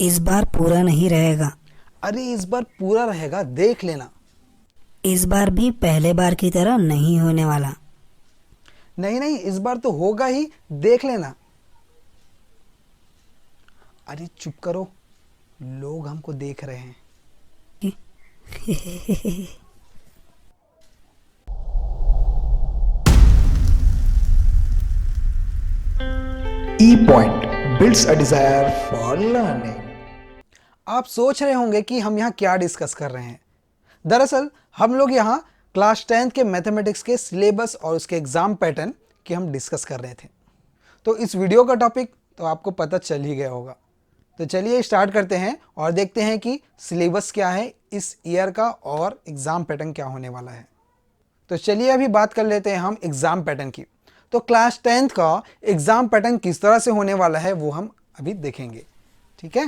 इस बार पूरा नहीं रहेगा। अरे इस बार पूरा रहेगा, देख लेना। इस बार भी पहले बार की तरह नहीं होने वाला। नहीं नहीं, इस बार तो होगा ही, देख लेना। अरे चुप करो, लोग हमको देख रहे हैं। E Point builds a desire for learning. आप सोच रहे होंगे कि हम यहाँ क्या डिस्कस कर रहे हैं। दरअसल हम लोग यहाँ क्लास 10th के मैथमेटिक्स के सिलेबस और उसके एग्ज़ाम पैटर्न की हम डिस्कस कर रहे थे। तो इस वीडियो का टॉपिक तो आपको पता चल ही गया होगा। तो चलिए स्टार्ट करते हैं और देखते हैं कि सिलेबस क्या है इस ईयर का और एग्ज़ाम पैटर्न क्या होने वाला है। तो चलिए अभी बात कर लेते हैं हम एग्ज़ाम पैटर्न की। तो क्लास 10th का एग्ज़ाम पैटर्न किस तरह से होने वाला है वो हम अभी देखेंगे, ठीक है।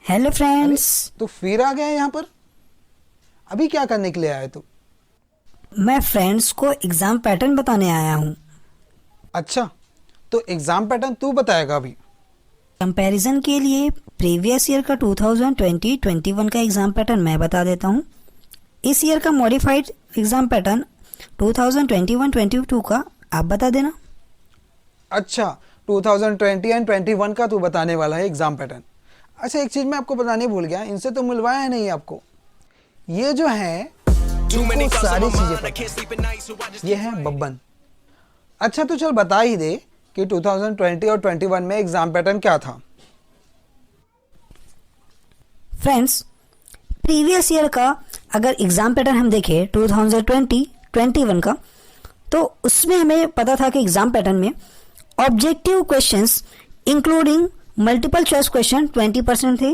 हेलो अरे फ्रेंड्स, तो फिर आ गया यहाँ पर, अभी क्या करने के लिए आया तू? मैं फ्रेंड्स को एग्ज़ाम पैटर्न बताने आया हूँ। अच्छा, तो एग्ज़ाम पैटर्न तू बताएगा अभी। कंपैरिजन के लिए प्रीवियस ईयर का 2020-21 का एग्ज़ाम पैटर्न मैं बता देता हूँ। इस ईयर का मॉडिफाइड एग्ज़ाम पैटर्न 2021-22 का आप बता देना। अच्छा, 2020 एंड 21 का तू बताने वाला है एग्ज़ाम पैटर्न। अच्छा, एक चीज़ मैं आपको बताने भूल गया, इनसे तो मिलवाया नहीं आपको। ये जो है इनको सारी चीज़ें पता है। ये है बब्बन। अच्छा तो चल बता ही दे कि 2020 और 21 में एग्ज़ाम पैटर्न क्या था। फ्रेंड्स, प्रीवियस ईयर का अगर एग्ज़ाम पैटर्न हम देखें 2020-21 का, तो उसमें हमें पता था कि एग्ज़ाम पैटर्न में objective questions including multiple choice question 20% थे,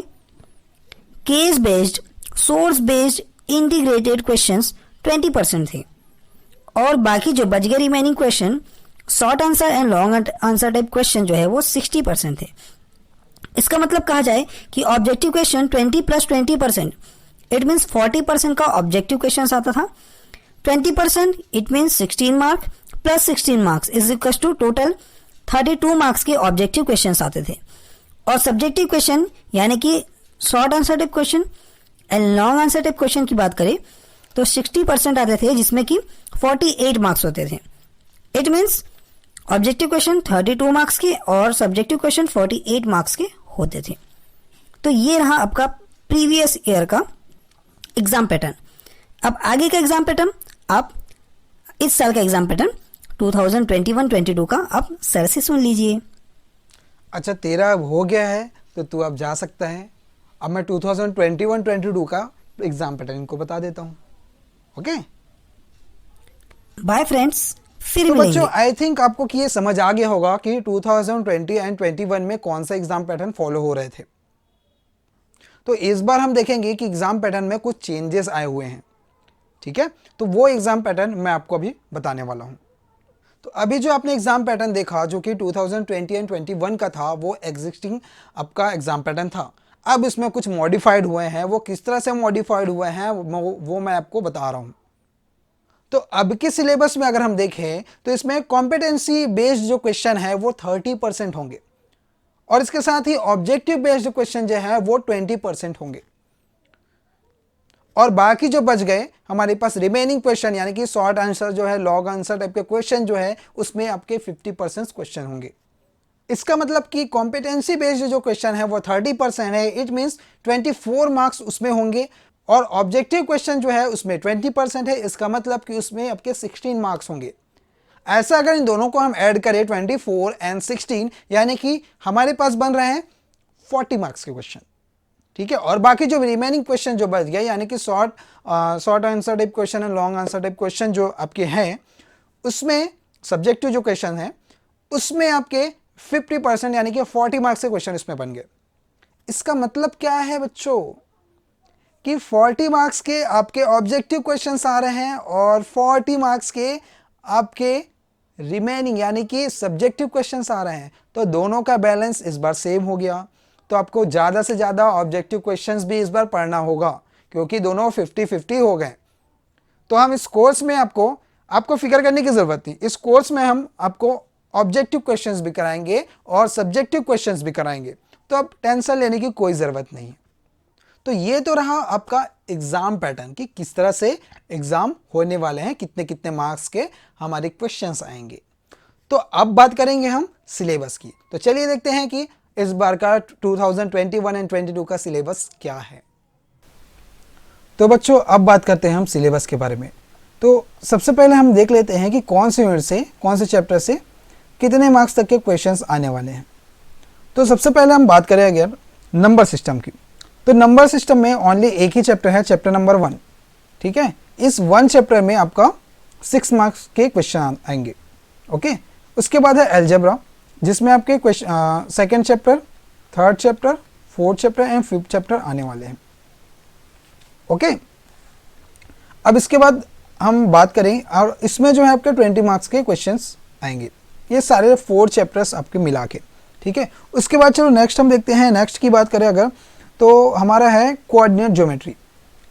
case based, source based, integrated questions 20% थे, और बाकी जो बच गए remaining question short answer and long answer type question जो है वो 60% थे। इसका मतलब कहा जाए कि objective question 20 plus 20%, it means 40% का ऑब्जेक्टिव क्वेश्चन आता था। 20% it means 16 mark plus 16 marks is equal to total 32 marks के ऑब्जेक्टिव क्वेश्चन आते थे। और सब्जेक्टिव क्वेश्चन यानी कि short answer type question and long answer type question की बात करें तो 60% आते थे, जिसमें कि 48 मार्क्स होते थे। It means objective question 32 marks के और सब्जेक्टिव क्वेश्चन 48 मार्क्स के होते थे। तो ये रहा आपका प्रीवियस ईयर का एग्जाम पैटर्न। अब आगे का एग्जाम पैटर्न आप इस साल का एग्जाम पैटर्न 2021-22 का आप सर से सुन लीजिए। अच्छा, तेरा अब हो गया है तो तू अब जा सकता है। अब मैं 2021-22 का एग्ज़ाम पैटर्न इनको बता देता हूँ। ओके, बाय फ्रेंड्स, फिर तो बच्चों मिलेंगे। आई थिंक आपको कि ये समझ आ गया होगा कि 2020 एंड 21 में कौन सा एग्ज़ाम पैटर्न फॉलो हो रहे थे। तो इस बार हम देखेंगे कि एग्ज़ाम पैटर्न में कुछ चेंजेस आए हुए हैं, ठीक है। तो वो एग्ज़ाम पैटर्न मैं आपको अभी बताने वाला हूँ। तो अभी जो आपने एग्ज़ाम पैटर्न देखा जो कि 2020 एंड 21 का था, वो एग्जिस्टिंग आपका एग्ज़ाम पैटर्न था। अब इसमें कुछ मॉडिफाइड हुए हैं। वो किस तरह से मॉडिफाइड हुए हैं वो मैं आपको बता रहा हूँ। तो अब के सिलेबस में अगर हम देखें तो इसमें कॉम्पिटेंसी बेस्ड जो क्वेश्चन है वो 30% होंगे, और इसके साथ ही ऑब्जेक्टिव बेस्ड क्वेश्चन जो है वो 20% होंगे, और बाकी जो बच गए हमारे पास रिमेनिंग क्वेश्चन यानी कि शॉर्ट आंसर जो है, लॉन्ग आंसर टाइप के क्वेश्चन जो है, उसमें आपके 50% क्वेश्चन होंगे। इसका मतलब कि कॉम्पिटेंसी बेस्ड जो क्वेश्चन है वो 30% है। इट मीन्स 24 मार्क्स उसमें होंगे, और ऑब्जेक्टिव क्वेश्चन जो है उसमें 20% है। इसका मतलब कि उसमें आपके 16 मार्क्स होंगे। ऐसा अगर इन दोनों को हम ऐड करें 24 एंड 16, यानी कि हमारे पास बन रहे हैं 40 मार्क्स के क्वेश्चन, ठीक है। और बाकी जो रिमेनिंग क्वेश्चन जो बच गए यानी कि short answer type question and long answer type question जो आपके हैं, उसमें सब्जेक्टिव जो क्वेश्चन है उसमें आपके 50% यानी कि 40 मार्क्स के क्वेश्चन इसमें बन गए। इसका मतलब क्या है बच्चों कि 40 मार्क्स के आपके ऑब्जेक्टिव क्वेश्चंस आ रहे हैं और 40 मार्क्स के आपके रिमेनिंग यानी कि सब्जेक्टिव क्वेश्चंस आ रहे हैं। तो दोनों का बैलेंस इस बार सेम हो गया। तो आपको ज़्यादा से ज़्यादा ऑब्जेक्टिव क्वेश्चंस भी इस बार पढ़ना होगा, क्योंकि दोनों 50-50 हो गए। तो हम इस कोर्स में आपको फिक्र करने की ज़रूरत नहीं। इस कोर्स में हम आपको ऑब्जेक्टिव क्वेश्चंस भी कराएंगे और सब्जेक्टिव क्वेश्चंस भी कराएंगे। तो अब टेंशन लेने की कोई ज़रूरत नहीं है। तो ये तो रहा आपका एग्ज़ाम पैटर्न कि किस तरह से एग्ज़ाम होने वाले हैं, कितने कितने मार्क्स के हमारे क्वेश्चंस आएंगे। तो अब बात करेंगे हम सिलेबस की। तो चलिए देखते हैं कि इस बार का 2021 एंड 22 का सिलेबस क्या है। तो बच्चों अब बात करते हैं हम सिलेबस के बारे में। तो सबसे पहले हम देख लेते हैं कि कौन से यूनिट से, कौन से चैप्टर से कितने मार्क्स तक के क्वेश्चंस आने वाले हैं। तो सबसे पहले हम बात करें अगर नंबर सिस्टम की, तो नंबर सिस्टम में ओनली एक ही चैप्टर है, चैप्टर नंबर 1, ठीक है। इस 1 चैप्टर में आपका 6 मार्क्स के क्वेश्चन आएंगे, ओके। उसके बाद है अलजेब्रा, जिसमें आपके second chapter, third chapter, fourth chapter and fifth chapter आने वाले हैं, ओके। अब इसके बाद हम बात करें, और इसमें जो है आपके 20 मार्क्स के क्वेश्चंस आएंगे, ये सारे 4 चैप्टर्स आपके मिला के, ठीक है। उसके बाद चलो नेक्स्ट हम देखते हैं। नेक्स्ट की बात करें अगर, तो हमारा है कोऑर्डिनेट ज्योमेट्री।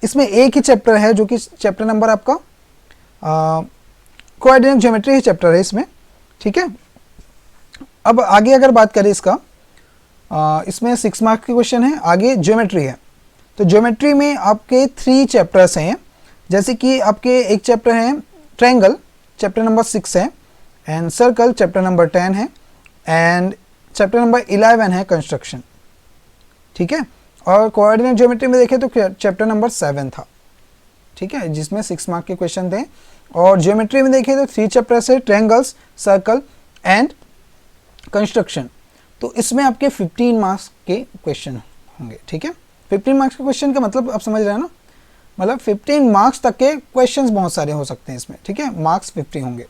इसमें एक ही चैप्टर है जो कि चैप्टर नंबर आपका कोऑर्डिनेट ज्योमेट्री ही चैप्टर है इसमें, ठीक है। अब आगे अगर बात करें इसका, इसमें 6 मार्क्स के क्वेश्चन है। आगे ज्योमेट्री है, तो ज्योमेट्री में आपके 3 चैप्टर्स हैं, जैसे कि आपके एक चैप्टर है ट्रायंगल, चैप्टर नंबर 6 है, एंड सर्कल चैप्टर नंबर 10 है, एंड चैप्टर नंबर 11 है कंस्ट्रक्शन, ठीक है। और कोऑर्डिनेट ज्योमेट्री में देखें तो चैप्टर नंबर 7 था, ठीक है, जिसमें 6 मार्क के क्वेश्चन थे। और ज्योमेट्री में देखें तो 3 चैप्टर्स है, ट्रायंगल्स, सर्कल एंड कंस्ट्रक्शन। तो इसमें आपके 15 मार्क्स के क्वेश्चन होंगे, ठीक है। 15 मार्क्स के क्वेश्चन का मतलब आप समझ रहे हैं ना, मतलब 15 मार्क्स तक के क्वेश्चंस बहुत सारे हो सकते हैं इसमें, ठीक है। मार्क्स 50 होंगे।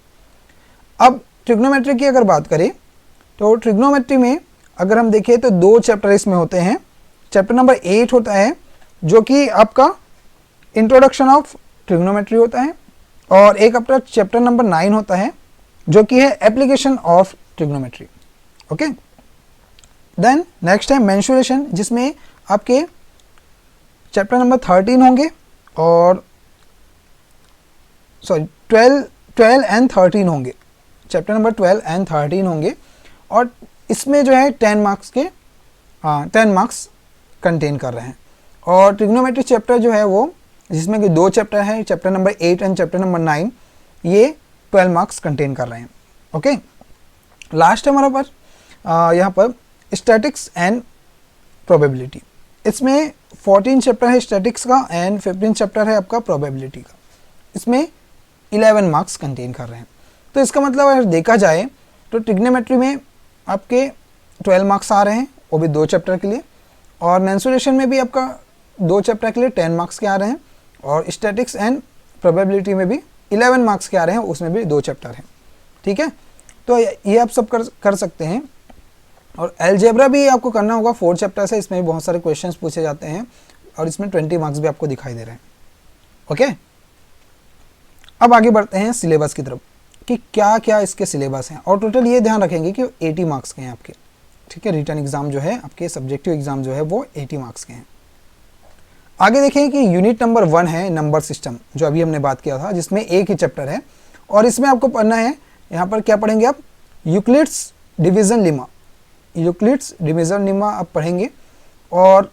अब ट्रिग्नोमेट्री की अगर बात करें, तो ट्रिग्नोमेट्री में अगर हम देखें तो 2 चैप्टर इसमें होते हैं। चैप्टर नंबर 8 होता है जो कि आपका इंट्रोडक्शन ऑफ ट्रिग्नोमेट्री होता है, और एक आपका चैप्टर नंबर 9 होता है जो कि है application of trigonometry, okay. Then next है मेंसुरेशन, जिसमें आपके चैप्टर नंबर 13 होंगे, और सॉरी 12 एंड 13 होंगे, चैप्टर नंबर 12 एंड 13 होंगे। और इसमें जो है 10 मार्क्स के 10 मार्क्स कंटेन कर रहे हैं। और ट्रिग्नोमेट्री चैप्टर जो है वो, जिसमें कि 2 चैप्टर है, chapter number 8 and chapter number 9, ये 12 मार्क्स कंटेन कर रहे हैं, ओके। लास्ट है हमारा पास यहाँ पर स्टैटिक्स एंड प्रोबेबिलिटी। इसमें 14 चैप्टर है स्टैटिक्स का एंड 15 चैप्टर है आपका प्रोबेबिलिटी का। इसमें 11 मार्क्स कंटेन कर रहे हैं। तो इसका मतलब अगर देखा जाए तो ट्रिग्नोमेट्री में आपके 12 मार्क्स आ रहे हैं, वो भी 2 चैप्टर के लिए, और मेंसुरेशन में भी आपका 2 चैप्टर के लिए 10 मार्क्स के आ रहे हैं, और स्टैटिक्स एंड प्रोबेबिलिटी में भी 11 मार्क्स के आ रहे हैं, उसमें भी 2 चैप्टर हैं, ठीक है। तो ये आप सब कर सकते हैं। और अलजेब्रा भी आपको करना होगा, 4 चैप्टर है, इसमें भी बहुत सारे क्वेश्चंस पूछे जाते हैं, और इसमें 20 मार्क्स भी आपको दिखाई दे रहे हैं, ओके। अब आगे बढ़ते हैं सिलेबस की तरफ कि क्या क्या इसके सिलेबस हैं। और टोटल ये ध्यान रखेंगे कि 80 मार्क्स के हैं आपके, ठीक है। रिटन एग्जाम जो है आपके, सब्जेक्टिव एग्जाम जो है वो 80 मार्क्स के हैं। आगे देखें कि यूनिट नंबर 1 है नंबर सिस्टम, जो अभी हमने बात किया था, जिसमें एक ही चैप्टर है, और इसमें आपको पढ़ना है, यहाँ पर क्या पढ़ेंगे आप, Euclid's division lemma, Euclid's division lemma आप पढ़ेंगे, और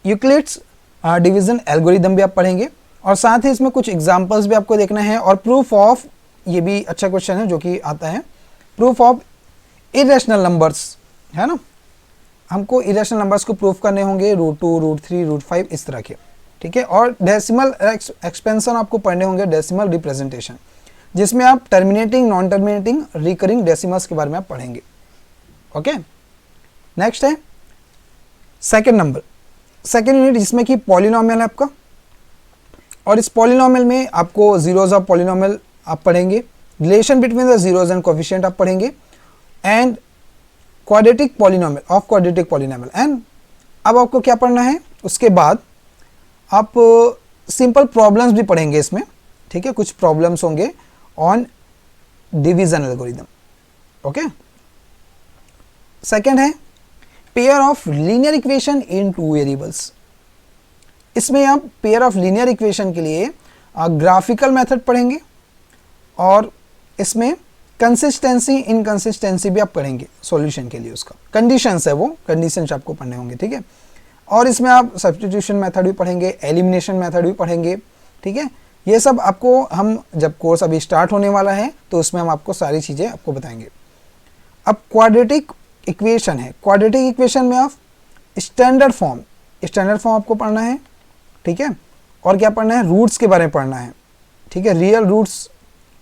यूक्लिड्स डिवीजन एल्गोरिदम भी आप पढ़ेंगे, और साथ ही इसमें कुछ एग्जांपल्स भी आपको देखना है, और प्रूफ ऑफ, ये भी अच्छा क्वेश्चन है जो कि आता है, प्रूफ ऑफ इरेशनल नंबर्स, है ना। हमको इरेशनल नंबर्स को प्रूफ करने होंगे, √2, √3, √5 इस तरह के, ठीक है। और डेसिमल एक्सपेंशन आपको पढ़ने होंगे, डेसिमल रिप्रेजेंटेशन, जिसमें आप terminating, non terminating, recurring decimals के बारे में आप पढ़ेंगे, ओके। नेक्स्ट है सेकेंड नंबर, सेकेंड यूनिट, जिसमें कि पॉलिनोमियल है आपका, और इस पॉलिनोमियल में आपको जीरोज ऑफ पॉलिनोमियल आप पढ़ेंगे, relation between the zeros and coefficient आप पढ़ेंगे, and quadratic polynomial of quadratic polynomial. And अब आपको क्या पढ़ना है, उसके बाद आप सिंपल प्रॉब्लम्स भी पढ़ेंगे इसमें, ठीक है। कुछ प्रॉब्लम्स होंगे on division algorithm, okay. Second है pair of linear equation in 2 variables. इसमें आप पेयर ऑफ लीनियर इक्वेशन के लिए ग्राफिकल मेथड पढ़ेंगे, और इसमें कंसिस्टेंसी इनकंसिस्टेंसी भी आप पढ़ेंगे सॉल्यूशन के लिए, उसका कंडीशंस है वो कंडीशंस आपको पढ़ने होंगे, ठीक है। और इसमें आप सब्स्टिट्यूशन मेथड भी पढ़ेंगे, एलिमिनेशन मेथड भी पढ़ेंगे, ठीक है। ये सब आपको हम जब कोर्स अभी स्टार्ट होने वाला है तो उसमें हम आपको सारी चीज़ें आपको बताएंगे। अब क्वाड्रेटिक इक्वेशन है, क्वाड्रेटिक इक्वेशन में आप स्टैंडर्ड फॉर्म आपको पढ़ना है, ठीक है। और क्या पढ़ना है, रूट्स के बारे में पढ़ना है, ठीक है, रियल रूट्स,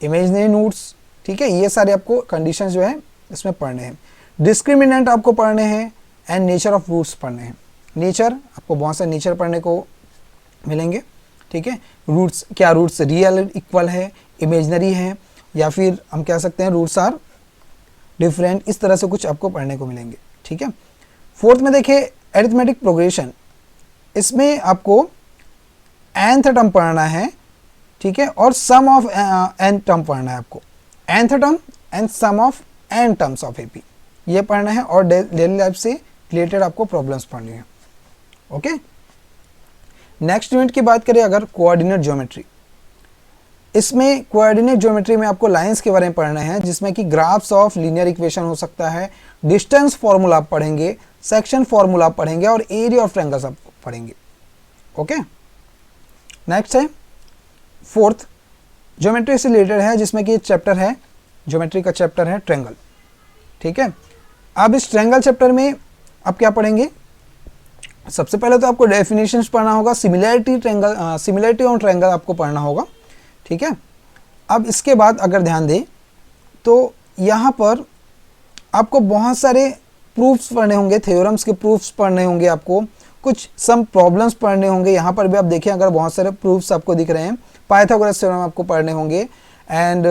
इमेजिनरी रूट्स, ठीक है। ये सारे आपको कंडीशंस जो है इसमें पढ़ने हैं। डिस्क्रिमिनेंट आपको पढ़ने हैं एंड नेचर ऑफ रूट्स पढ़ने हैं। नेचर आपको बहुत सारे नेचर पढ़ने को मिलेंगे, ठीक है। रूट्स, क्या रूट्स रियल इक्वल है, इमेजिनरी है, या फिर हम कह सकते हैं रूट्स आर डिफरेंट, इस तरह से कुछ आपको पढ़ने को मिलेंगे, ठीक है। फोर्थ में देखिए अरिथमेटिक प्रोग्रेशन, इसमें आपको nth टर्म पढ़ना है, ठीक है, और सम ऑफ n टर्म पढ़ना है आपको, nth term and sum of n terms of AP ये पढ़ना है, और डेली लाइफ से रिलेटेड आपको प्रॉब्लम्स पढ़नी है, ओके। नेक्स्ट यूनिट की बात करें अगर कोऑर्डिनेट ज्योमेट्री, इसमें कोऑर्डिनेट ज्योमेट्री में आपको लाइंस के बारे में पढ़ना है, जिसमें कि ग्राफ्स ऑफ लीनियर इक्वेशन हो सकता है, डिस्टेंस फॉर्मूला आप पढ़ेंगे, सेक्शन फॉर्मूला आप पढ़ेंगे, और एरिया ऑफ ट्रायंगल्स आप पढ़ेंगे, ओके। नेक्स्ट है फोर्थ, ज्योमेट्री से रिलेटेड है, जिसमें कि चैप्टर है, ज्योमेट्री का चैप्टर है ट्रायंगल, ठीक है। अब इस ट्रायंगल चैप्टर में आप क्या पढ़ेंगे, सबसे पहले तो आपको डेफिनेशंस पढ़ना होगा, सिमिलैरिटी ऑन ट्रायंगल आपको पढ़ना होगा, ठीक है। अब इसके बाद अगर ध्यान दें तो यहाँ पर आपको बहुत सारे प्रूफ्स पढ़ने होंगे, थ्योरम्स के प्रूफ्स पढ़ने होंगे, आपको कुछ सम प्रॉब्लम्स पढ़ने होंगे। यहाँ पर भी आप देखें अगर बहुत सारे प्रूफ्स आपको दिख रहे हैं, पाइथागोरस थ्योरम आपको पढ़ने होंगे, एंड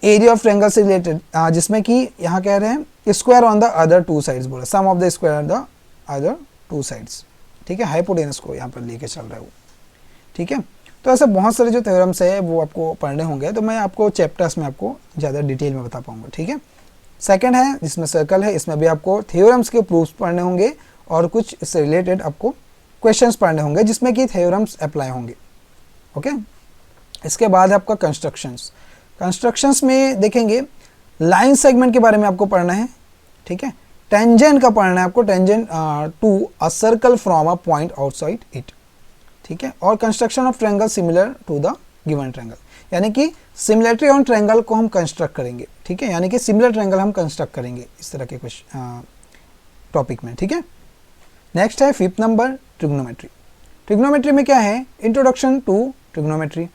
एरिया ऑफ ट्रायंगल से रिलेटेड, जिसमें कि यहाँ कह रहे हैं square on the other two sides, बोला sum of the square on the other two sides, ठीक है, हाइपोटेनस को यहाँ पर लेके चल रहा है वो, ठीक है। तो ऐसे बहुत सारे जो थ्योरम्स है वो आपको पढ़ने होंगे, तो मैं आपको चैप्टर्स में आपको ज़्यादा डिटेल में बता पाऊंगा, ठीक है। सेकंड है जिसमें सर्कल है, इसमें भी आपको थ्योरम्स के प्रूफ्स पढ़ने होंगे और कुछ इससे रिलेटेड आपको क्वेश्चंस पढ़ने होंगे, जिसमें कि थ्योरम्स अप्लाई होंगे, ओके। इसके बाद है आपका कंस्ट्रक्शंस में देखेंगे लाइन सेगमेंट के बारे में आपको पढ़ना है, ठीक है। टेंजेंट का पढ़ना है आपको, tangent to a circle from a point outside it, ठीक है। और construction of triangle similar to the given triangle, यानी कि सिमिलरिटी ऑन ट्रायंगल को हम कंस्ट्रक्ट करेंगे, ठीक है, यानी कि सिमिलर ट्रायंगल हम कंस्ट्रक्ट करेंगे इस तरह के कुछ टॉपिक में, ठीक है। नेक्स्ट है फिफ्थ नंबर ट्रिग्नोमेट्री। ट्रिग्नोमेट्री में क्या है, इंट्रोडक्शन टू ट्रिग्नोमेट्री।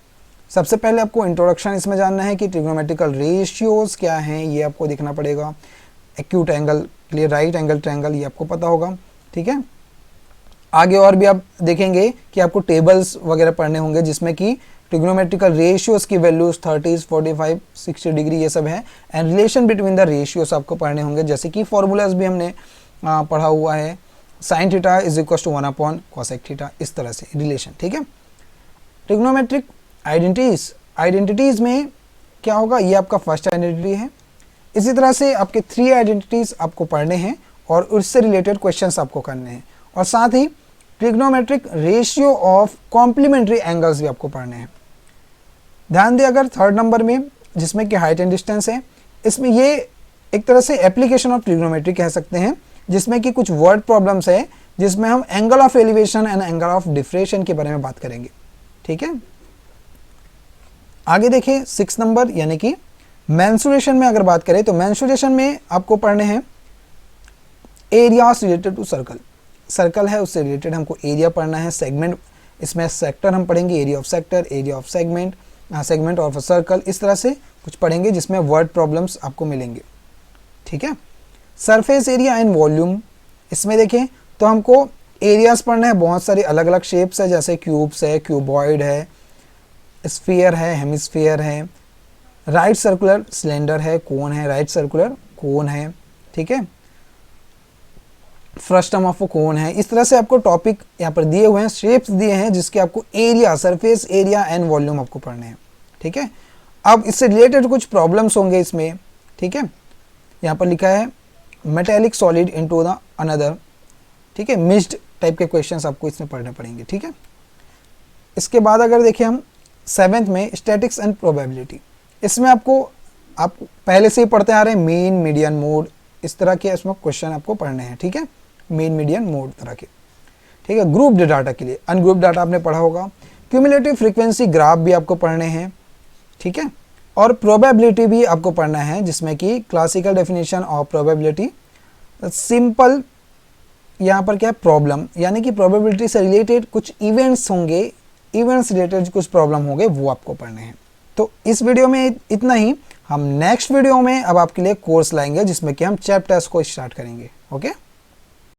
सबसे पहले आपको इंट्रोडक्शन इसमें जानना है कि ट्रिग्नोमेट्रिकल रेशियोज क्या हैं, ये आपको देखना पड़ेगा। एक्यूट एंगल के लिए राइट एंगल ट्रायंगल, ये आपको पता होगा, ठीक है। आगे और भी आप देखेंगे कि आपको टेबल्स वगैरह पढ़ने होंगे, जिसमें कि ट्रिग्नोमेट्रिकल रेशियोज की वैल्यूज 30, 45, 60 डिग्री ये सब है, and relation between the ratios आपको पढ़ने होंगे, जैसे कि फॉर्मूलाज भी हमने पढ़ा हुआ है, sine theta is equal to 1 cosec theta, इस तरह से रिलेशन, ठीक है। ट्रिग्नोमेट्रिक आइडेंटिटीज में क्या होगा, ये आपका फर्स्ट आइडेंटिटी है। इसी तरह से आपके 3 आइडेंटिटीज आपको पढ़ने हैं और उससे रिलेटेड क्वेश्चंस आपको करने हैं, और साथ ही trigonometric ratio of complementary angles भी आपको पढ़ने हैं। ध्यान दें अगर थर्ड नंबर में, जिसमें कि हाइट एंड डिस्टेंस है, इसमें ये एक तरह से एप्लीकेशन ऑफ ट्रिग्नोमेट्री कह सकते हैं, जिसमें कि कुछ वर्ड प्रॉब्लम्स है, जिसमें हम angle of elevation and angle of diffraction के बारे में बात करेंगे, ठीक है। आगे देखिए 6 नंबर, यानी कि मेंसुरेशन में अगर बात करें तो मेंसुरेशन में आपको पढ़ने हैं एरियाज रिलेटेड टू सर्कल है उससे रिलेटेड हमको एरिया पढ़ना है। सेगमेंट, इसमें सेक्टर हम पढ़ेंगे, area of sector, area of segment, segment of a circle, इस तरह से कुछ पढ़ेंगे जिसमें वर्ड प्रॉब्लम्स आपको मिलेंगे, ठीक है। सरफेस एरिया एंड वॉल्यूम, इसमें देखें तो हमको एरियाज पढ़ना है, बहुत सारी अलग अलग शेप्स है, जैसे क्यूब्स है, क्यूबॉइड है, स्फीयर है, हेमिस्फीयर है, राइट सर्कुलर सिलेंडर है, कोन है, राइट सर्कुलर कोन है, ठीक है, फ्रस्टम ऑफ कोन है। इस तरह से आपको टॉपिक यहाँ पर दिए हुए हैं, शेप्स दिए हैं, जिसके आपको area, surface area and volume आपको पढ़ने हैं, ठीक है। अब इससे रिलेटेड कुछ प्रॉब्लम्स होंगे इसमें, ठीक है। यहाँ पर लिखा है metallic solid into the another, ठीक है, मिक्स्ड टाइप के क्वेश्चंस आपको इसमें पढ़ने पड़ेंगे, ठीक है। इसके बाद अगर देखें हम 7th में स्टैटिक्स एंड प्रोबेबिलिटी, इसमें आपको आप पहले से ही पढ़ते आ रहे हैं, मीन, मीडियन, मोड, इस तरह के इसमें क्वेश्चन आपको पढ़ने हैं, ठीक है, मीन, मीडियन, मोड तरह के, ठीक है। ग्रुप्ड डाटा के लिए अनग्रुप्ड डाटा आपने पढ़ा होगा, क्यूमुलेटिव फ्रीक्वेंसी ग्राफ भी आपको पढ़ने हैं, ठीक है, और प्रोबेबिलिटी भी आपको पढ़ना है, जिसमें कि classical definition of probability, simple यहाँ पर क्या है, प्रॉब्लम, यानी कि प्रोबेबिलिटी से रिलेटेड कुछ इवेंट्स होंगे, इवेंट्स रिलेटेड कुछ प्रॉब्लम होंगे, वो आपको पढ़ने हैं। तो इस वीडियो में इतना ही। हम नेक्स्ट वीडियो में अब आपके लिए कोर्स लाएंगे जिसमें कि हम चैप्टर्स को स्टार्ट करेंगे। ओके।